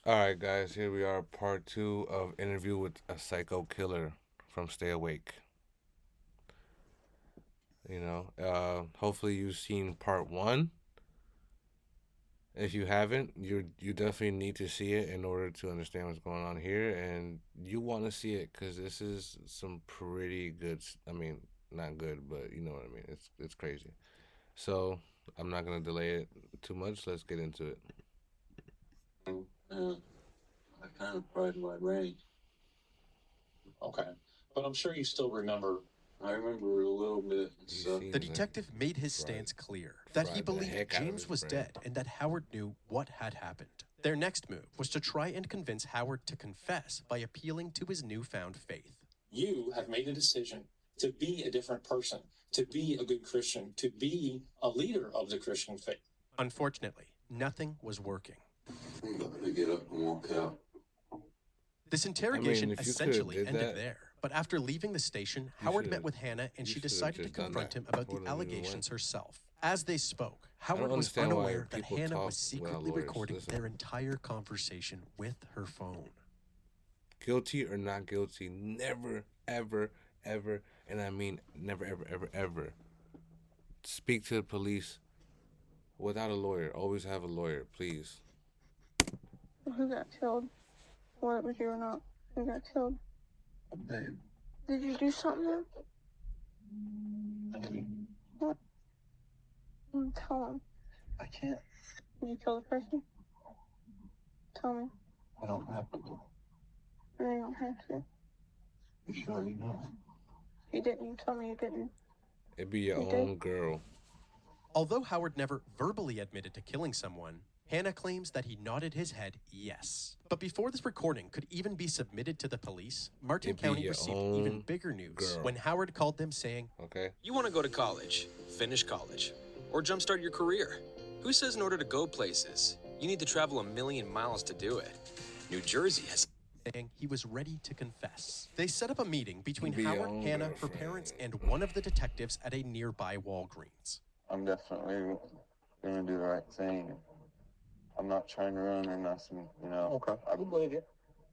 All right, guys, here we are, part two of interview with a psycho killer from Stay Awake. Hopefully you've seen part one. If you haven't, you definitely need to see it in order to understand what's going on here, and you want to see it because this is some pretty good. I mean, not good, but you know what I mean. It's crazy. So I'm not gonna delay it too much. Let's get into it. Yeah, I kind of fried my brain. Okay. But I'm sure you still remember. I remember a little bit and He stuff. The seems like detective made his fried, stance clear that he fried the believed heck out of James his was brain. dead and that Howard knew what had happened. Their next move was to try and convince Howard to confess by appealing to his newfound faith. You have made a decision to be a different person, to be a good Christian, to be a leader of the Christian faith. Unfortunately, nothing was working. I'm going to get up and walk out. This interrogation if you could have essentially did ended that, there, but after leaving the station, you Howard should met have. with Hannah and You she should have decided to just done confront that. him about the Wouldn't have even allegations went. herself. As they spoke, I don't Howard was understand why unaware that people Hannah talk was without secretly lawyers. recording Listen. their entire conversation with her phone. Guilty or not guilty, never, ever, ever, and I mean never, ever, ever, ever speak to the police without a lawyer. Always have a lawyer, please. Who got killed? Whether it was you or not. Who got killed? Babe, Did you do something? What? Tell him. I can't. Did you kill the person? Tell me. I don't have to. No, you don't have to. You sure you know? You didn't. You told me you didn't. It be your You own did? girl. Although Howard never verbally admitted to killing someone, Hannah claims that he nodded his head yes. But before this recording could even be submitted to the police, Martin It be County your received own even bigger news girl. when Howard called them saying, Okay. You want to go to college, finish college, or jumpstart your career. Who says in order to go places, you need to travel 1,000,000 miles to do it? New Jersey has saying he was ready to confess. They set up a meeting between Be your Howard, own Hannah, her girlfriend. parents, and one of the detectives at a nearby Walgreens. I'm definitely gonna do the right thing. I'm not trying to run or nothing, you know. Okay, I can believe you.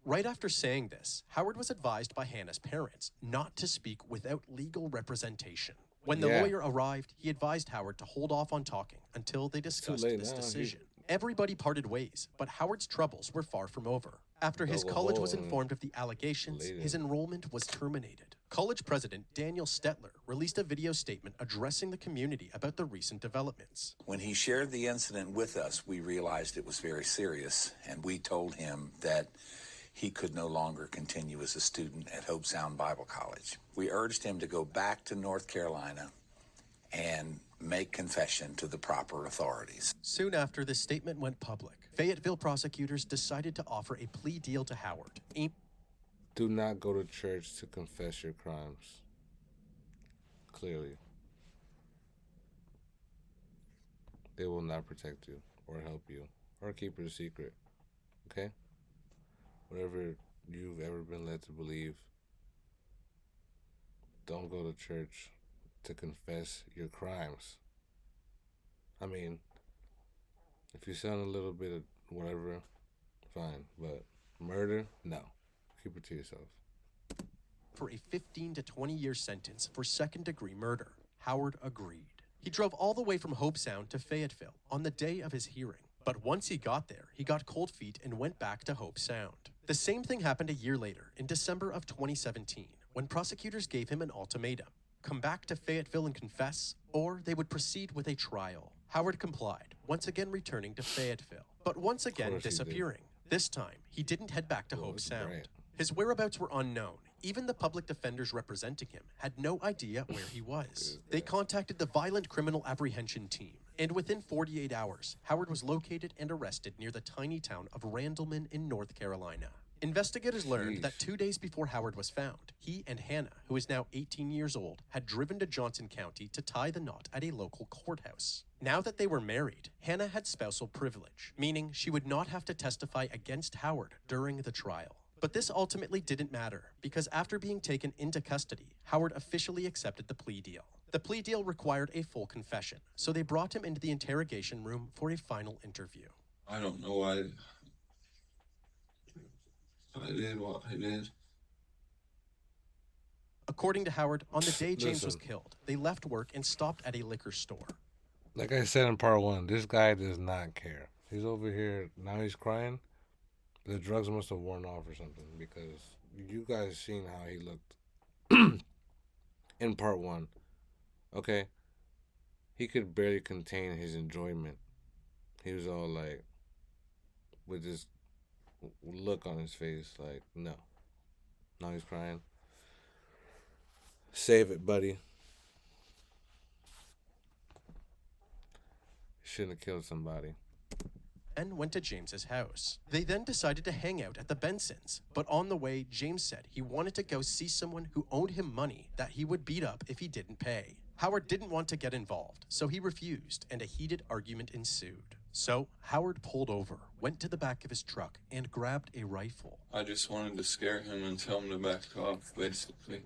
Right after saying this, Howard was advised by Hannah's parents not to speak without legal representation. When the Yeah. lawyer arrived, he advised Howard to hold off on talking until they discussed late this now. decision. Everybody parted ways, but Howard's troubles were far from over. After his Dug a college was hole and informed of the allegations, laid his in. enrollment was terminated. College president Daniel Stetler released a video statement addressing the community about the recent developments. When he shared the incident with us, we realized it was very serious, and we told him that he could no longer continue as a student at Hope Sound Bible College. We urged him to go back to North Carolina and make confession to the proper authorities. Soon after this statement went public, Fayetteville prosecutors decided to offer a plea deal to Howard. Do not go to church to confess your crimes. Clearly. They will not protect you or help you or keep it a secret. Okay? Whatever you've ever been led to believe, don't go to church to confess your crimes. I mean, if you sound a little bit of whatever, fine. But murder, no. Keep it to yourself. For a 15 to 20 year sentence for second-degree murder. Howard agreed. He drove all the way from Hope Sound to Fayetteville on the day of his hearing. But once he got there, he got cold feet and went back to Hope Sound. The same thing happened a year later, in December of 2017, when prosecutors gave him an ultimatum. Come back to Fayetteville and confess, or they would proceed with a trial. Howard complied, once again returning to Fayetteville, but once again course he did. disappearing. This time, he didn't head back to Well, Hope it's Sound. great. His whereabouts were unknown. Even the public defenders representing him had no idea where he was. They contacted the Violent Criminal Apprehension Team, and within 48 hours, Howard was located and arrested near the tiny town of Randleman in North Carolina. Investigators learned that 2 days before Howard was found, he and Hannah, who is now 18 years old, had driven to Johnson County to tie the knot at a local courthouse. Now that they were married, Hannah had spousal privilege, meaning she would not have to testify against Howard during the trial. But this ultimately didn't matter, because after being taken into custody, Howard officially accepted the plea deal. The plea deal required a full confession, so they brought him into the interrogation room for a final interview. I don't know. I did what I did. According to Howard, on the day James was Listen. killed, they left work and stopped at a liquor store. Like I said in part one, this guy does not care. He's over here now. He's crying. The drugs must have worn off or something because you guys seen how he looked in part one. Okay, he could barely contain his enjoyment. He was all like, with this look on his face, like no. Now he's crying. Save it, buddy. Shouldn't have killed somebody. And went to James's house. They then decided to hang out at the Bensons, but on the way, James said he wanted to go see someone who owed him money that he would beat up if he didn't pay. Howard didn't want to get involved, so he refused, and a heated argument ensued. So Howard pulled over, went to the back of his truck, and grabbed a rifle. I just wanted to scare him and tell him to back off, basically.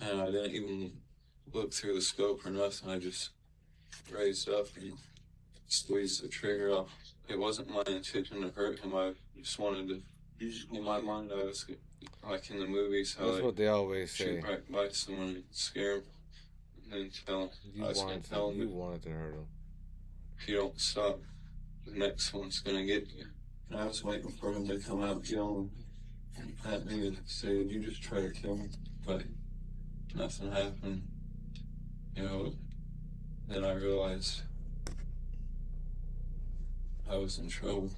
And I didn't even look through the scope or nothing. I just raised up and squeezed the trigger off. It wasn't my intention to hurt him. I just wanted to. In my mind, I was like in the movies how That's what they always say. shoot right by someone and scare him, and then tell him. You I was gonna tell him you wanted to hurt him. if you don't stop, the next one's gonna get you. And I was waiting for him to come out yelling at me and say, "You just try to kill me," but nothing happened. You know. Then I realized I was in trouble.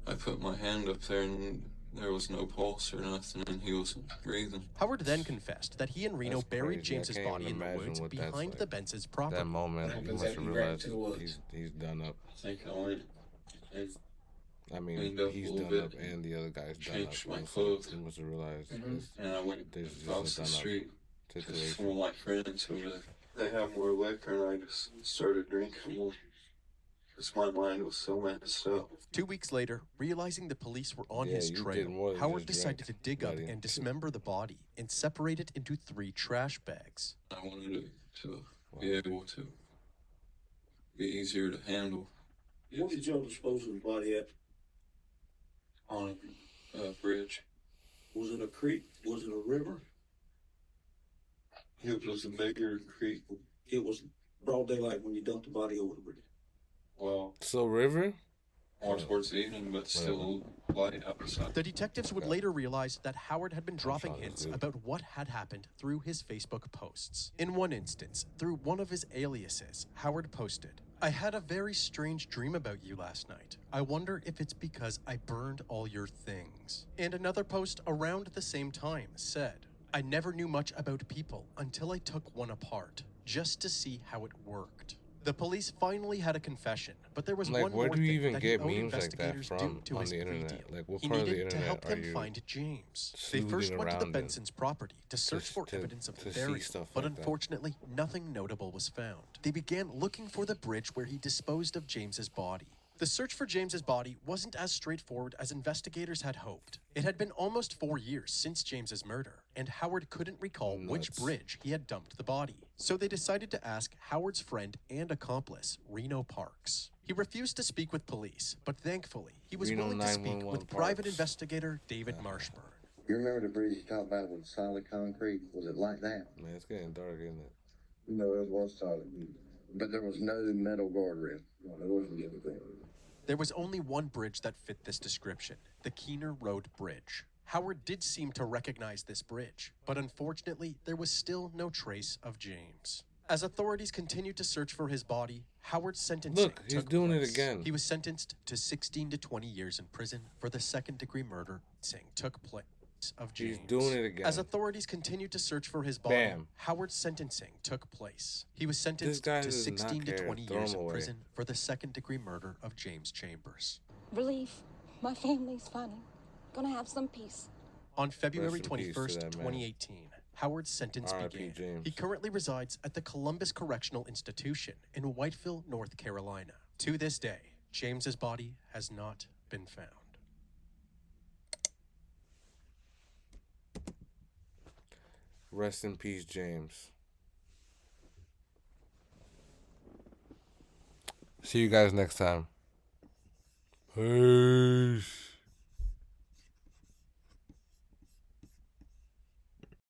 I put my hand up there and there was no pulse or nothing, and he wasn't breathing. Howard then confessed that he and Reno That's buried crazy. I James's can't body even in the imagine woods what that's behind like. the Benson's property. That moment, What you must have exactly realized gravity was. he's done up. I think I went and I mean, cleaned up a he's little done up, bit, and the other guy's done up. changed my So clothes. he must have realized and I went this is across a the done up street to some situation. of my friends over there. They have more liquor, and I just started drinking more. Because my mind was so messed up. 2 weeks later, realizing the police were on Yeah, his you did trail, more than Howard just decided to drink, dig up buddy. and dismember the body and separate it into 3 trash bags. I wanted it to be able to be easier to handle. Where did y'all dispose of the body at? On a bridge. Was it a creek? Was it a river? It was a bigger creek. It was broad daylight when you dumped the body over the bridge. Well, So River, more towards the evening, but still light outside. The detectives would later realize that Howard had been dropping sure hints that's about what had happened through his Facebook posts. In one instance, through one of his aliases, Howard posted, "I had a very strange dream about you last night. I wonder if it's because I burned all your things." And another post around the same time said, "I never knew much about people until I took one apart, just to see how it worked." The police finally had a confession, but there was like, one where more do you thing even that get he owed memes like that investigators from due to on his the plea internet? deal. Like, what He part of the needed to help internet are them you find James. They sleuthing first went to the around in Benson's property to search for evidence of to the see burial, stuff but like that? unfortunately, nothing notable was found. They began looking for the bridge where he disposed of James's body. The search for James's body wasn't as straightforward as investigators had hoped. It had been almost 4 years since James's murder, and Howard couldn't recall which Nuts. bridge he had dumped the body. So they decided to ask Howard's friend and accomplice, Reno Parks. He refused to speak with police, but thankfully, he was Reno willing to speak 911 with private Parks. investigator David Marshburn. You remember the bridge you talked about with solid concrete? Was it like that? Man, it's getting dark, isn't it? No, it was solid. But there was no metal guardrail. No, there wasn't anything. There was only one bridge that fit this description, the Keener Road Bridge. Howard did seem to recognize this bridge, but unfortunately, there was still no trace of James. As authorities continued to search for his body, Howard's sentencing Look, he's took doing it place. again. He was sentenced to 16 to 20 years in prison for the second-degree murder. Took place of James. He's doing it again. As authorities continued to search for his body, Bam. Howard's sentencing took place. He was This sentenced guy to does not 16 to care. 20 Throw years him in away. prison for the second-degree murder of James Chambers. Relief. My family's finally gonna have some peace. On February Rest in peace to 21st, that man. 2018, Howard's sentence R.I.P. began. James. He currently resides at the Columbus Correctional Institution in Whiteville, North Carolina. To this day, James's body has not been found. Rest in peace, James. See you guys next time. Peace.